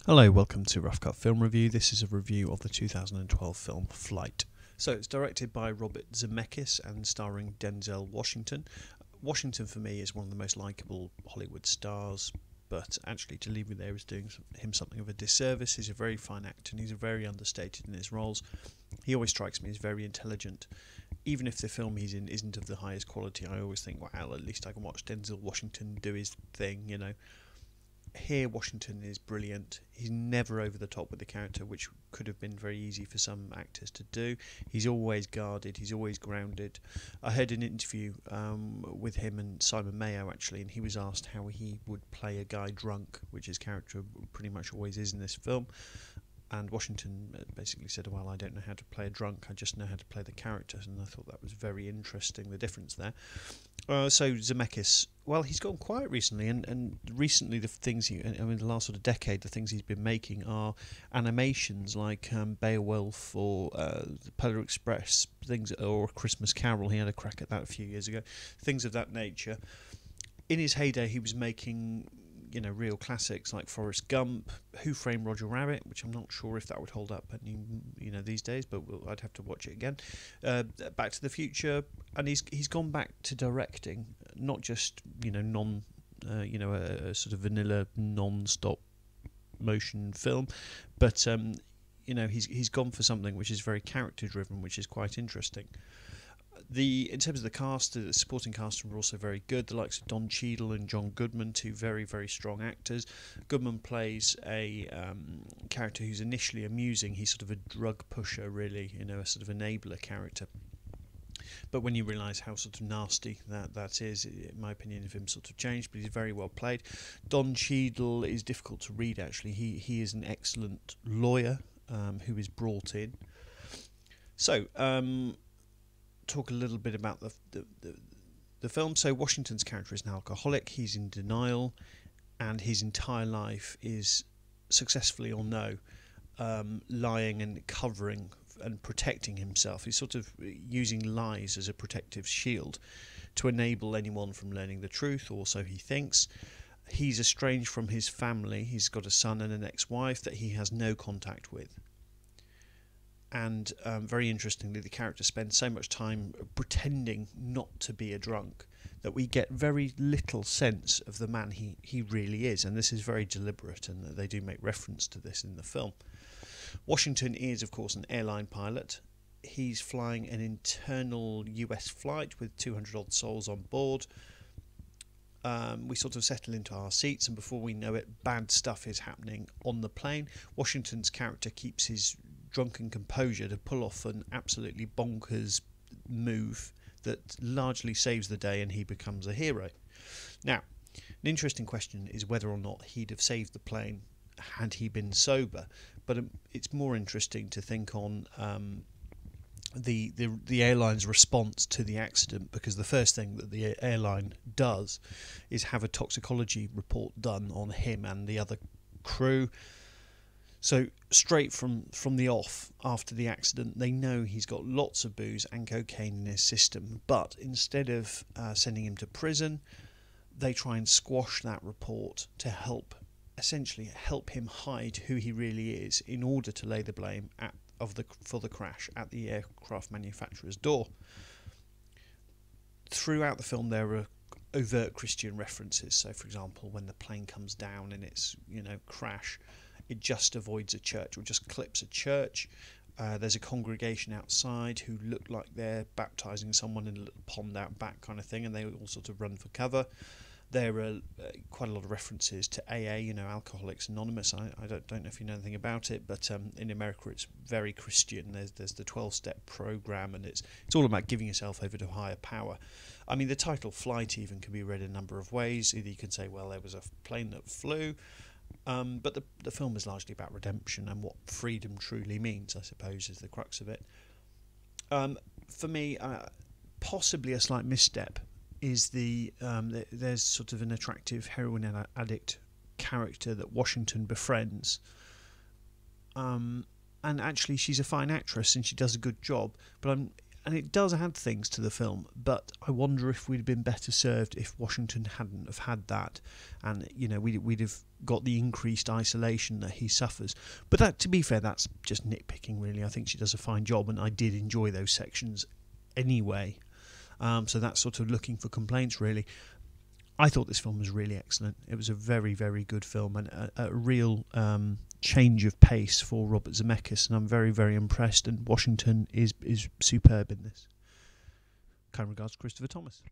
Hello, welcome to Rough Cut Film Review. This is a review of the 2012 film Flight. So it's directed by Robert Zemeckis and starring Denzel Washington. Washington for me is one of the most likeable Hollywood stars, but actually to leave me there is doing him something of a disservice. He's a very fine actor and he's very understated in his roles. He always strikes me as very intelligent. Even if the film he's in isn't of the highest quality, I always think, well, at least I can watch Denzel Washington do his thing, you know. Here Washington is brilliant. He's never over the top with the character, which could have been very easy for some actors to do. He's always guarded, he's always grounded. I heard an interview with him and Simon Mayo actually, and he was asked how he would play a guy drunk, which his character pretty much always is in this film. And Washington basically said, well, I don't know how to play a drunk, I just know how to play the characters. And I thought that was very interesting, the difference there. So Zemeckis, well, he's gone quiet recently, and recently the things the last sort of decade, the things he's been making are animations like Beowulf or the Polar Express, things, or Christmas Carol. He had a crack at that a few years ago, things of that nature. In his heyday, he was making, you know, real classics like Forrest Gump, Who Framed Roger Rabbit, which I'm not sure if that would hold up these days, but I'd have to watch it again. Back to the Future, and he's gone back to directing, not just a sort of vanilla non-stop motion film, but he's gone for something which is very character driven, which is quite interesting. In terms of the cast, the supporting cast are also very good. The likes of Don Cheadle and John Goodman, two very, very strong actors. Goodman plays a character who's initially amusing. He's sort of a drug pusher, really, a sort of enabler character. But when you realise how sort of nasty that is, in my opinion of him sort of changed, but he's very well played. Don Cheadle is difficult to read, actually. He is an excellent lawyer who is brought in. So, talk a little bit about the film. So Washington's character is an alcoholic. He's in denial, and his entire life is, successfully or no, lying and covering and protecting himself. He's sort of using lies as a protective shield to enable anyone from learning the truth, or so he thinks. He's estranged from his family. He's got a son and an ex-wife that he has no contact with. And very interestingly, the character spends so much time pretending not to be a drunk that we get very little sense of the man he really is. And this is very deliberate, and they do make reference to this in the film. Washington is, of course, an airline pilot. He's flying an internal US flight with 200-odd souls on board. We sort of settle into our seats, and before we know it, bad stuff is happening on the plane. Washington's character keeps his drunken composure to pull off an absolutely bonkers move that largely saves the day, and he becomes a hero. Now, an interesting question is whether or not he'd have saved the plane had he been sober, but it's more interesting to think on the airline's response to the accident, because the first thing that the airline does is have a toxicology report done on him and the other crew. So straight from the off, after the accident, they know he's got lots of booze and cocaine in his system, but instead of sending him to prison, they try and squash that report to essentially help him hide who he really is, in order to lay the blame for the crash at the aircraft manufacturer's door. Throughout the film, there are overt Christian references. So, for example, when the plane comes down in its crash, it just avoids a church, or just clips a church. There's a congregation outside who look like they're baptising someone in a little pond out back kind of thing, and they all sort of run for cover. There are quite a lot of references to AA, Alcoholics Anonymous. I don't know if you know anything about it, but in America it's very Christian. There's the 12-step program, and it's all about giving yourself over to higher power. I mean, the title Flight even can be read a number of ways. Either you can say, well, there was a plane that flew, but the film is largely about redemption and what freedom truly means, I suppose, is the crux of it. For me, possibly a slight misstep is there's sort of an attractive heroin addict character that Washington befriends, and actually she's a fine actress and she does a good job, but and it does add things to the film, but I wonder if we'd have been better served if Washington hadn't have had that, and we'd have got the increased isolation that he suffers. But that, to be fair, that's just nitpicking really. I think she does a fine job, and I did enjoy those sections anyway. So that's sort of looking for complaints really. I thought this film was really excellent. It was a very, very good film, and a real change of pace for Robert Zemeckis, and I'm very, very impressed, and Washington is superb in this. Kind regards, Christopher Thomas.